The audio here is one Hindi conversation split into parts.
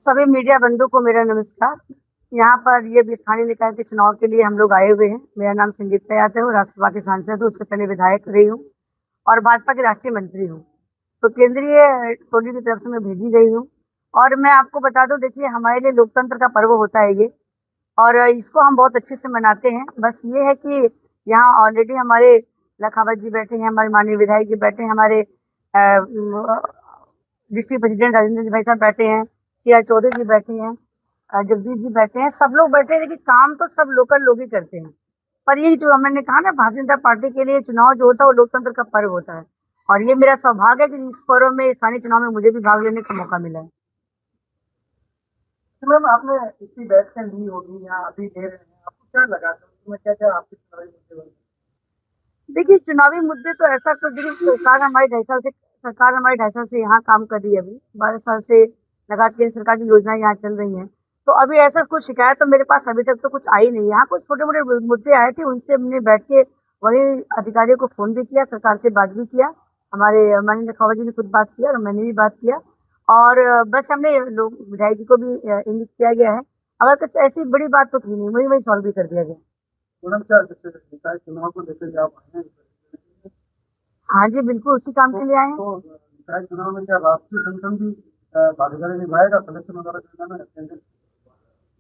सभी मीडिया बंधु को मेरा नमस्कार। यहाँ पर ये स्थानीय निकाय के चुनाव के लिए हम लोग आए हुए हैं। मेरा नाम संगीता यादव है, राज्यसभा की सांसद हूँ, उससे पहले विधायक रही हूँ और भाजपा की राष्ट्रीय मंत्री हूँ। तो केंद्रीय टोली की तरफ से मैं भेजी गई हूँ। और मैं आपको बता दूं, देखिए हमारे लिए लोकतंत्र का पर्व होता है ये, और इसको हम बहुत अच्छे से मनाते हैं। बस ये है कि यहाँ ऑलरेडी हमारे लखावत जी बैठे हैं, हमारे माननीय विधायक जी बैठे हैं, हमारे डिस्ट्रिक्ट प्रेसिडेंट राजेंद्र जी भाई साहब बैठे हैं, सी.आर. चौधरी जी बैठे हैं, जगदीश जी बैठे हैं, सब लोग बैठे हैं। लेकिन काम तो सब लोकल लोग ही करते हैं। पर ये जो मैंने कहा ना, भारतीय जनता पार्टी के लिए चुनाव जो होता है वो लोकतंत्र का पर्व होता है, और ये मेरा सौभाग्य है कि इस पर्व में, स्थानीय चुनाव में मुझे भी भाग लेने का मौका मिला है। तो मैम, आपने इतनी वैक्सीन ली होगी या अभी ले रहे हैं, आपको क्या लगा था उसमें, क्या क्या आपके चुनावी मुद्दे बने? देखिए चुनावी मुद्दे तो ऐसा कुछ, देखिए सरकार हमारे 2.5 साल से यहाँ काम कर रही है। अभी 12 साल से लगातार केंद्र सरकार की योजनाएं यहाँ चल रही हैं। तो अभी ऐसा कुछ शिकायत तो मेरे पास अभी तक तो कुछ आई नहीं। यहाँ कुछ छोटे मोटे मुद्दे आए थे, उनसे हमने बैठ के वही अधिकारियों को फोन भी किया, सरकार से बात भी किया, हमारे माननीय लखावत जी ने खुद बात किया और मैंने भी बात किया। और बस हमने लोग विधायक जी को भी इंगित किया गया है। अगर कुछ ऐसी बड़ी बात तो थी नहीं, वही सॉल्व भी कर दिया गया। मैडम, क्या निकाय चुनाव को लेकर के आप आए हैं? हाँ जी, बिल्कुल उसी काम के लिए आए हैं। तो निकाय चुनाव में क्या राष्ट्रीय संगठन भी भागीदारी निभाएगा, सलेक्शन वगैरह करना है?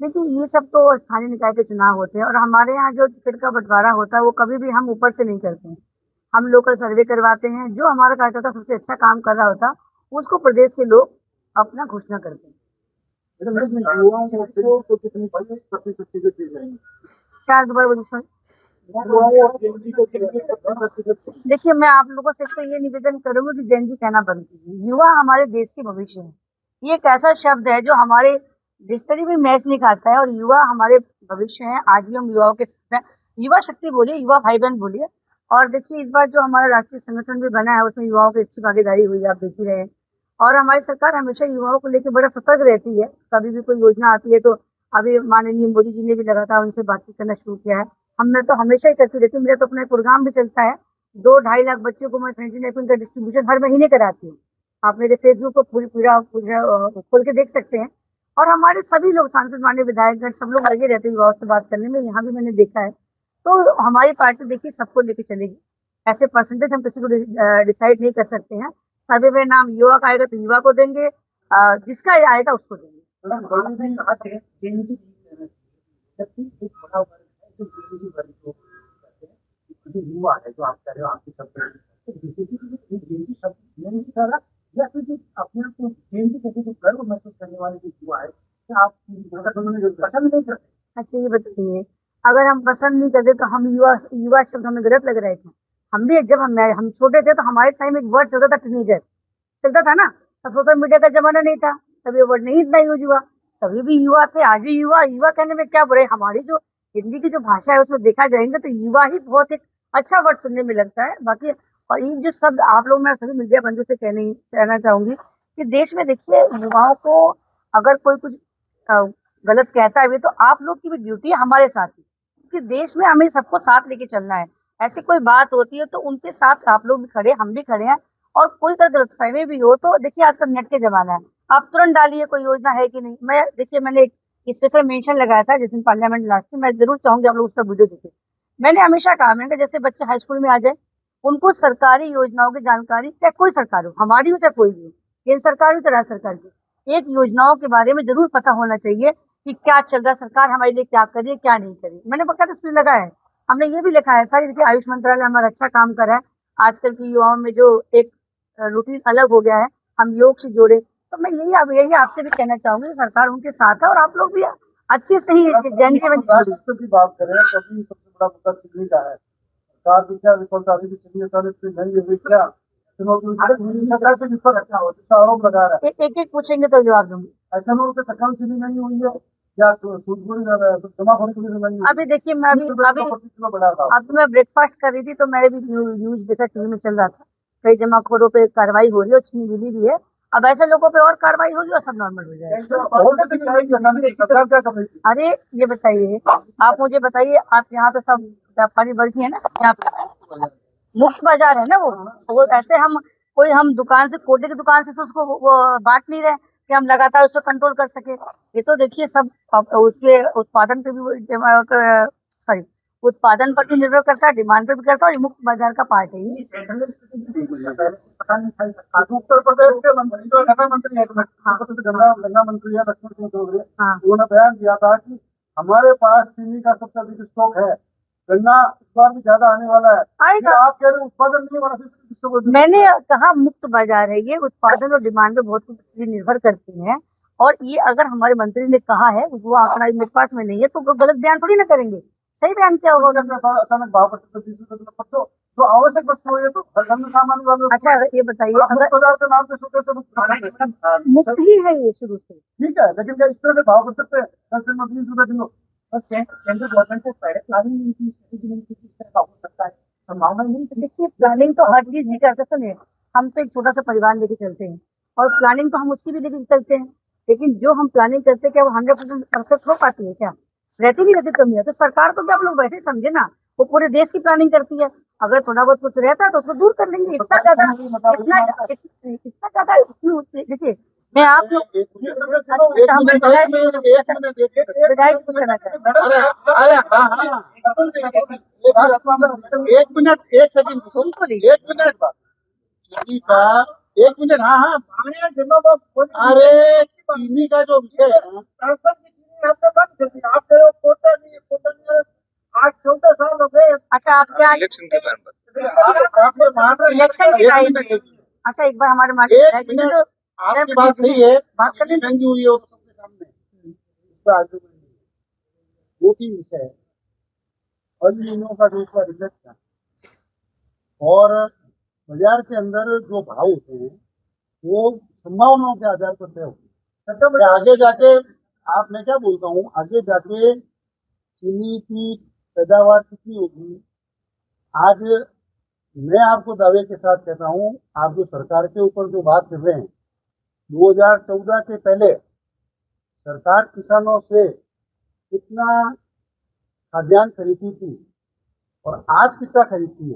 देखिए ये सब तो स्थानीय निकाय के चुनाव होते हैं, और हमारे यहाँ जो टिकट का बंटवारा होता है वो कभी भी हम ऊपर से नहीं करते हैं। हम लोकल सर्वे करवाते हैं, जो हमारा कार्यकर्ता सबसे अच्छा काम कर रहा होता उसको प्रदेश के लोग अपना घोषणा करते हैं। युवाओं को कितनी प्रतिशत टिकट दी जाएंगी? क्या दोबारा बोलिए सर? देखिए मैं आप लोगों से तो ये निवेदन करूंगी कि जैन जी कहना बंद कीजिए। युवा हमारे देश के भविष्य है। ये एक ऐसा शब्द है जो हमारे डिक्शनरी में मैच नहीं खाता है, और युवा हमारे भविष्य है। आज भी हम युवाओं के साथ हैं। युवा शक्ति बोलिए, युवा भाई बहन बोलिए। और देखिए इस बार जो हमारा राष्ट्रीय संगठन भी बना है उसमें युवाओं की अच्छी भागीदारी हुई है, आप देख ही रहे हैं। और हमारी सरकार हमेशा युवाओं को लेकर बड़ा सतर्क रहती है। कभी भी कोई योजना आती है तो अभी माननीय मोदी जी ने भी लगातार उनसे बातचीत करना शुरू किया है। हमने तो हमेशा ही करती रहती हूँ। मेरा तो अपना प्रोग्राम भी चलता है। 2-2.5 लाख बच्चों को मैं सैनिटरी नैपकिन का डिस्ट्रीब्यूशन हर महीने कराती हूँ। आप मेरे फेसबुक को पूरा खोल के देख सकते हैं। और हमारे सभी लोग, सांसद, माननीय विधायकगण, सब लोग लगे रहते हैं युवाओं से बात करने में। यहाँ भी मैंने देखा है। तो हमारी पार्टी देखिए सबको लेके चलेगी। ऐसे परसेंटेज हम किसी को डिसाइड नहीं कर सकते हैं। सर्वे में नाम युवा का आएगा तो युवा को देंगे, जिसका आएगा उसको देंगे। युवा है जो आप कह रहे हो, आपकी शब्द या फिर अपने आप को जो गर्व महसूस करने वाले जो युवा है, क्या आप पसंद नहीं करते? अच्छा ये बताइए, अगर हम पसंद नहीं करते तो हम युवा शब्द हमें गलत लग रहा है क्या? हम भी जब हम छोटे थे तो हमारे टाइम एक वर्ड चलता था, टीनेजर चलता था ना। तब सोशल मीडिया का जमाना नहीं था, तब ये वर्ड नहीं इतना यूज हुआ। तभी भी युवा थे, आज भी युवा। युवा कहने में क्या बुराई? हमारी जो हिंदी की जो भाषा है उसमें देखा जाएंगे तो युवा ही बहुत एक अच्छा वर्ड सुनने में लगता है। बाकी और ये जो शब्द आप लोग, मैं सभी मीडिया बंधु से कहना चाहूंगी कि देश में देखिए युवाओं को अगर कोई कुछ गलत कहता है भी तो आप लोग की भी ड्यूटी है हमारे साथ ही, क्योंकि देश में हमें सबको साथ लेके चलना है। ऐसी कोई बात होती है तो उनके साथ आप लोग भी खड़े, हम भी खड़े हैं। और कोई अगर गलतफहमी भी हो तो देखिए आजकल नेट के जमाना है, आप तुरंत डालिए कोई योजना है कि नहीं। मैंने एक स्पेशल मेंशन लगाया था जिस दिन पार्लियामेंट लास्ट में, मैं जरूर चाहूंगी आप लोग उसका वीडियो देखें। मैंने हमेशा कहा, मैंने कहा जैसे बच्चे हाई स्कूल में आ जाए, उनको सरकारी योजनाओं की जानकारी, चाहे कोई सरकार हो, हमारी हो चाहे कोई भी हो, केंद्र सरकार हो चाहे राज्य सरकार की, एक योजनाओं के बारे में जरूर पता होना चाहिए कि क्या चल रहा है, सरकार हमारे लिए क्या कर रही है, क्या नहीं कर रही। मैंने बकायदा उसमें लगा है। हमने ये भी लिखा है था, देखिए आयुष मंत्रालय हमारा अच्छा काम कर रहा है। आजकल की युवाओं में जो एक रूटीन अलग हो गया है, हम योग से जोड़े। तो मैं यही आपसे भी कहना चाहूंगी, सरकार उनके साथ है और आप लोग भी अच्छे से ही जन जीवन की बात करें, कभी सबसे बड़ा मुद्दा चिकनी का है। सरकार भी क्या विफलता नहीं क्या आरोप लगा रहा है। एक पूछेंगे तो जवाब दूंगी। ऐसा लोग सकल चीनी नहीं हुई है या जमा। अभी देखिए मैं मैं ब्रेकफास्ट कर रही थी तो मैंने भी न्यूज देखा, टीवी में चल रहा था, कई जमाखोरों पे कार्रवाई हो रही है और चीनी मिली भी है। अब ऐसे लोगों पे और कार्रवाई होगी और सब नॉर्मल हो जाएगा। अरे ये बताइए, आप मुझे बताइए, आप यहाँ पे सब व्यापारी वर्ग ही है ना, यहाँ पे मुफ्त बाजार है ना वो ऐसे हम दुकान से, कोटे की दुकान से तो उसको वो बांट नहीं रहे। कि हम लगातार उसको कंट्रोल कर सके। ये तो देखिए सब उसके उत्पादन पे भी सॉरी उत्पादन पर भी निर्भर करता है, डिमांड पे भी करता है, और ये मुक्त बाजार का पार्ट है ये। पता नहीं था। उत्तर प्रदेश के मंत्री जो गन्ना मंत्री है, गन्ना मंत्री है लक्ष्मण सिंह चौधरी, उन्होंने बयान दिया था कि हमारे पास चीनी का सबसे अधिक स्टॉक है, गन्ना इस बार भी ज्यादा आने वाला है। आएगा। आप कह रहे हैं उत्पादन नहीं हो रहा, मैंने कहा मुक्त बाजार है ये, उत्पादन और डिमांड पे बहुत कुछ चीजें निर्भर करती हैं, और ये अगर हमारे मंत्री ने कहा है, वो आंकड़ा मेरे पास में नहीं है, तो वो गलत बयान थोड़ी ना करेंगे, सही बयान क्या होगा। अचानक भाव बढ़ते 20 तो आवश्यक वस्तु है, तो धंधे सामान्य वाले। अच्छा ये बताइए, अगर बाजार के नाम पे सोचे तो मुक्त ही है ये शुरू से, ठीक है, लेकिन क्या इस तरह से भाव बढ़ सकते हैं 10 दिन में 20 रुपए किलो? सेंट्रल गवर्नमेंट को पहले प्लानिंग नहीं की, स्ट्रेटेजी नहीं की, किस तरह का हो सकता है, संभावना नहीं। देखिए प्लानिंग तो हर चीज नहीं करते। सुनिए, हम तो एक छोटा सा परिवार लेके चलते हैं, और प्लानिंग तो हम उसकी भी लेके चलते हैं, लेकिन जो हम प्लानिंग करते हैं क्या वो 100% परफेक्ट हो पाती है क्या? रहती नहीं रहती कमी है। तो सरकार को भी आप लोग वैसे ही समझे ना, वो पूरे देश की प्लानिंग करती है, अगर थोड़ा बहुत कुछ रहता है तो उसको दूर कर लेंगे। इतना ज्यादा देखिए, मैं आप लोग विधायक कुछ कहना चाहते एक मिनट, एक सेकंड, एक मिनट, एक मिनट। हाँ हाँ, अरे चीनी का जो विषय है, आज 14 साल हो गए। अच्छा आप क्या इलेक्शन के टाइम पर इलेक्शन की टाइम? अच्छा एक बार हमारे एक मिनट, आपकी बात सही है, बात करने महंगी हुई है सबके सामने, इस पर आगे बढ़ेंगे। दो तीन विषय है, अल्नीनो का जो इसका रिजल्ट था, और बाजार के अंदर जो भाव होते हैं वो संभावनाओं के आधार पर तय होते हैं। आगे जाके आप, मैं क्या बोलता हूँ, आगे जाके चीनी की पैदावार कितनी होगी, आज मैं आपको दावे के साथ कहता हूँ, आप जो सरकार के ऊपर जो बात कर रहे हैं, 2014 के पहले सरकार किसानों से कितना खाद्यान्न खरीदती थी और आज कितना खरीदती है?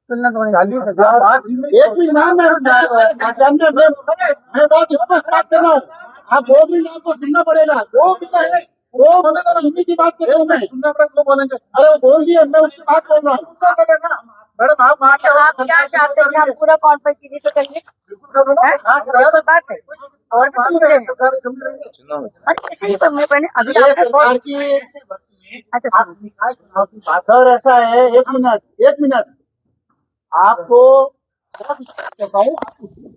तुलना 40,000। एक मिनट, मैं बात स्पष्ट बात कर रहा हूँ, आप 2 मिनट आपको सुनना पड़ेगा। 2 मिनट, 2 मिनट हिंदी की बात कर रहा हूँ मैं, सुनना पड़ेगा, बोलेंगे। अरे वो बोल दिए, मैं उसकी बात कर रहा हूँ। मैडम आप क्या चाहते हैं कि आप पूरा कॉन्फ्रेंस टीवी पे करिए? बात है और भी तो मुद्दे हैं। अच्छा ये तो मैं पहले अभी सरकार की, अच्छा सर ऐसा है, एक मिनट आपको कहता हूँ,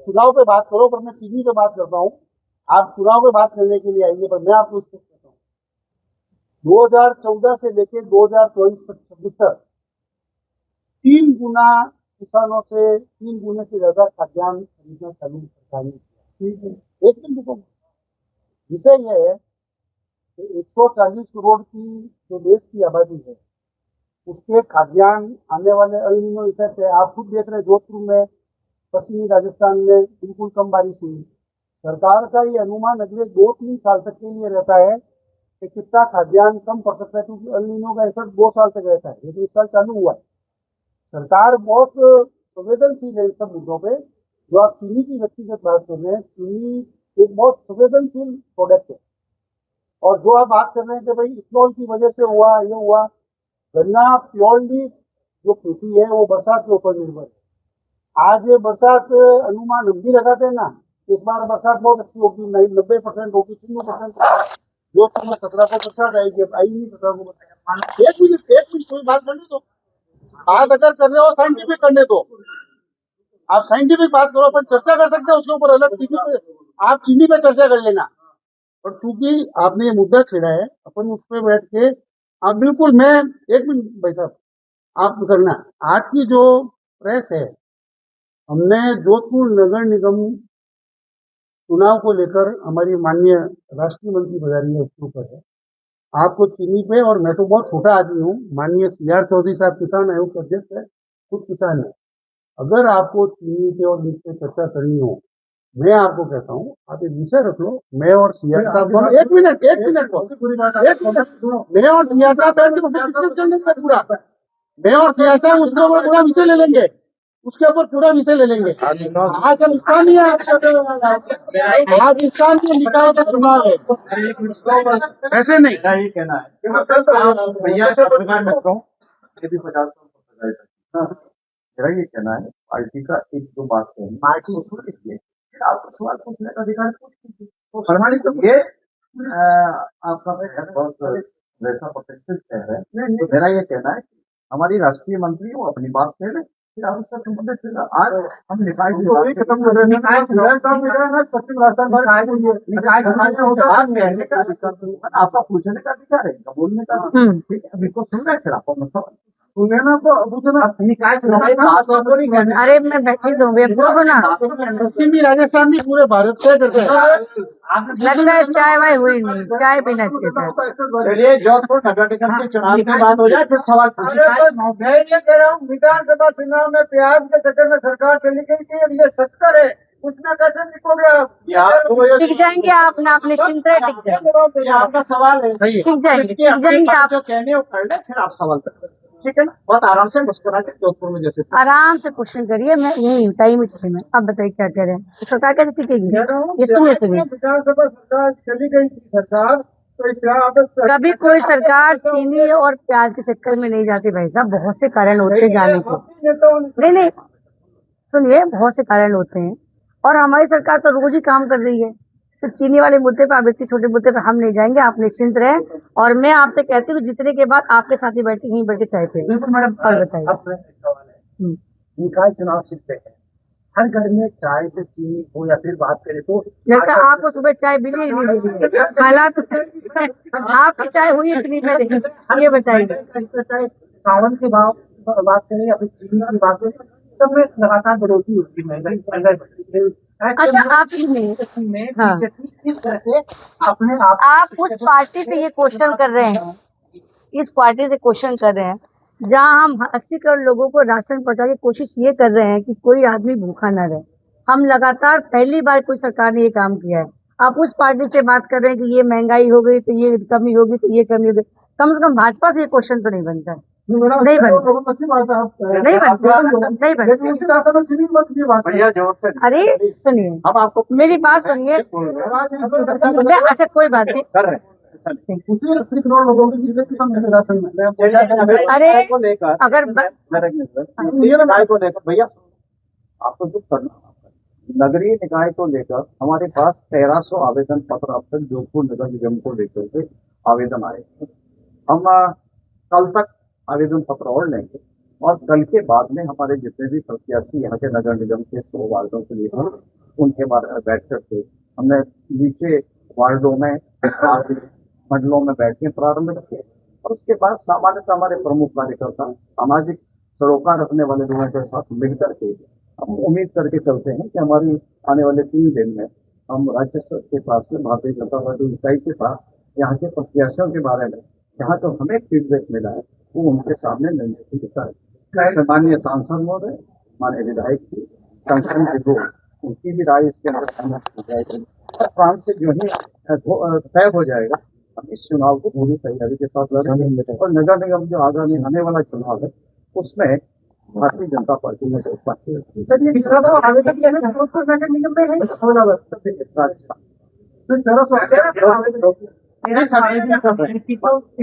चुनाव पे बात करो, पर मैं टीवी पे बात करता हूँ। आप चुनाव पे बात करने के लिए आएंगे, पर मैं आपको कहता हूँ 2014 से लेकर 2024-25 तक 3 गुना किसानों से 3 गुने से ज्यादा खाद्यान्न खरीदना चालू सरकार ने किया। ठीक है, एक दिन रुको। विषय यह है कि 140 करोड़ की जो देश की आबादी है, उसके खाद्यान्न आने वाले अल्नीनो इफेक्ट है। आप खुद देख रहे हैं, जोधपुर में, पश्चिमी राजस्थान में बिल्कुल कम बारिश हुई। सरकार का ये अनुमान अगले 2-3 साल तक के लिए रहता है कि कितना खाद्यान्न कम पड़ सकता है, क्योंकि अल्नीनो का इफेक्ट 2 साल तक रहता है, लेकिन इस साल चालू हुआ है। सरकार बहुत संवेदनशील है इन सब मुद्दों पे। जो आप चीनी की व्यक्तिगत बात कर रहे हैं, चीनी एक बहुत संवेदनशील प्रोडक्ट है, और जो आप बात कर रहे हैं कि भाई इथनॉल की वजह से हुआ, ये हुआ, गन्ना प्योरली जो खेती है वो बरसात के ऊपर निर्भर है। आज ये बरसात अनुमान हम भी लगाते हैं ना, इस बार बरसात बहुत अच्छी होगी, नहीं 90% होगी, 90% जो 17 को बरसात आएगी, अब आई नहीं 17 को बरसात। एक मिनट कोई बात करने दो, बात अगर कर रहे हो साइंटिफिक करने दो, आप साइंटिफिक बात करो, अपन चर्चा कर सकते हैं उसके ऊपर अलग। चीनी पे आप चीनी पे चर्चा कर लेना, और चूंकि आपने ये मुद्दा छेड़ा है, अपन उस पर बैठ के आप बिल्कुल, मैं एक मिनट भाई साहब आप करना। आज की जो प्रेस है, हमने जोधपुर नगर निगम चुनाव को लेकर हमारी माननीय राष्ट्रीय मंत्री बजारी है, उसके ऊपर है। आपको चीनी पे, और मैं तो बहुत छोटा आदमी हूँ, माननीय CR चौधरी साहब किसान आयोग के अध्यक्ष है, खुद किसान है। अगर आपको चीनी पे और नीचे पे चर्चा करनी हो, मैं आपको कहता हूँ आप एक विषय रख लो, मैं और CR साहब दोनों, एक मिनट मैं और CR साहब बैठ के डिस्कस कर लेंगे पूरा, मैं और CR साहब उसके ऊपर पूरा विषय ले लेंगे, उसके ऊपर पूरा विषय ले लेंगे। आज हम इसका नहीं है, आज इसका नहीं निकाय का चुनाव है, ऐसे नहीं। ये कहना है भैया ये भी 50 मेरा ये कहना है पार्टी का एक दो बात है, पार्टी उसको लिखिए, फिर आपको सवाल पूछने का अधिकार पूछ लीजिए। तो फरमानी तो ये आपका बहुत वैसा प्रोटेक्टेड शहर है। तो मेरा ये कहना है हमारी राष्ट्रीय मंत्री वो अपनी बात कह रहे, फिर आप उससे संबंधित फिर आज हम निकाय की बात खत्म कर रहे हैं। पश्चिम आपका पूछने का अधिकार है, बोलने का, ठीक है, अभी को सुन रहे फिर आपको मतलब अरे मैं बैठी तो पूछो ना, पश्चिमी राजस्थान भी पूरे भारत से करते हैं। लगता है चाय वाय हुई नहीं, चाय पीना चाहिए। चलिए जोधपुर नगर निगम के चुनाव की बात हो जाए फिर सवाल मैं ये कह रहा हूँ विधानसभा चुनाव में प्याज के चक्कर में सरकार चली गई थी, अब ये 70 है, उसमें कैसे निकलोगे आप? टिक जाएंगे आप ना, अपने चिंता टिक जाएंगे, आपका सवाल है, टिक जाएंगे आप। जो कहने हो कर ले, फिर आप सवाल करते, ठीक है ना? बहुत आराम से मुस्कुरा के जोधपुर में जैसे आराम से क्वेश्चन करिए, मैं यही टाइम में। अब बताइए क्या कह रहे हैं, सरकार कैसे टिकेगी? ये सुनिए विधानसभा सरकार चली गई थी, सरकार कभी कोई सरकार चीनी और प्याज के चक्कर में नहीं जाती भाई साहब, बहुत से कारण होते हैं जाने के। नहीं सुनिए, बहुत से कारण होते हैं और हमारी सरकार तो रोज ही काम कर रही है। तो चीनी वाले मुद्दे पर, व्यक्ति छोटे मुद्दे पर हम नहीं जाएंगे, आप निश्चिंत रहें। और मैं आपसे कहती हूँ जितने के बाद आपके साथ ही बैठे यहीं बैठ के चाय पे। मैडम और बताइए, निकाय चुनाव सीखते हैं, हर घर में चाय से चीनी हो या फिर बात करें तो लगता है आपको सुबह चाय मिली ही नहीं मिली, हालात आपकी चाय हुई इतनी मेरे, ये बताइए। सावन के भाव बात करें या फिर चीनी की बात करें, सब में लगातार बढ़ोतरी होती है, महंगाई। अच्छा आप में हाँ, इस तरह से अपने आप उस पार्टी से ये क्वेश्चन कर रहे हैं, इस पार्टी से क्वेश्चन कर रहे हैं जहां हम 80 करोड़ लोगों को राशन पहुंचा की कोशिश ये कर रहे हैं कि कोई आदमी भूखा ना रहे। हम लगातार पहली बार कोई सरकार ने ये काम किया है। आप उस पार्टी से बात कर रहे हैं कि ये महंगाई हो गई तो ये कमी होगी तो ये कमी हो गई। कम से कम भाजपा से ये क्वेश्चन तो नहीं बनता है, नहीं बनता। अरे सुनिए, हम आपको मेरी बात सुनिए। अच्छा कोई बात नहीं, कर रहे हैं अरे को लेकर अगर निकाय को लेकर भैया आपको जो करना, नगरीय निकाय को लेकर हमारे पास 1300 आवेदन पत्र अब तक जोधपुर नगर निगम को लेकर के आवेदन आए। हम कल तक आवेदन पत्र और लेंगे और कल के बाद में हमारे जितने भी प्रत्याशी यहाँ के नगर निगम के 100 वार्डों के लिए उनके बारे में बैठ करके हमने नीचे वार्डों में मंडलों में बैठने प्रारंभ किए और उसके बाद सामान्यतः हमारे प्रमुख कार्यकर्ता सामाजिक सरोकार रखने वाले लोगों के साथ मिल करके हम उम्मीद करके चलते हैं कि हमारी आने वाले 3 दिन में हम राज्य के पास में भारतीय जनता पार्टी इकाई के पास यहाँ के प्रत्याशियों के बारे में जहाँ तो हमें फीडबैक मिला है वो उनके सामने निर्णय की है। माननीय सांसद महोदय, माननीय विधायक जी, संगठन के लोग, उनकी भी राय इसके अंदर सहमत हो जाएगी और फ्रांस से जो ही तय हो जाएगा हम इस चुनाव को पूरी तैयारी के साथ लड़ेंगे और नगर निगम जो आगामी आने वाला चुनाव है उसमें भारतीय जनता पार्टी में राजस्थान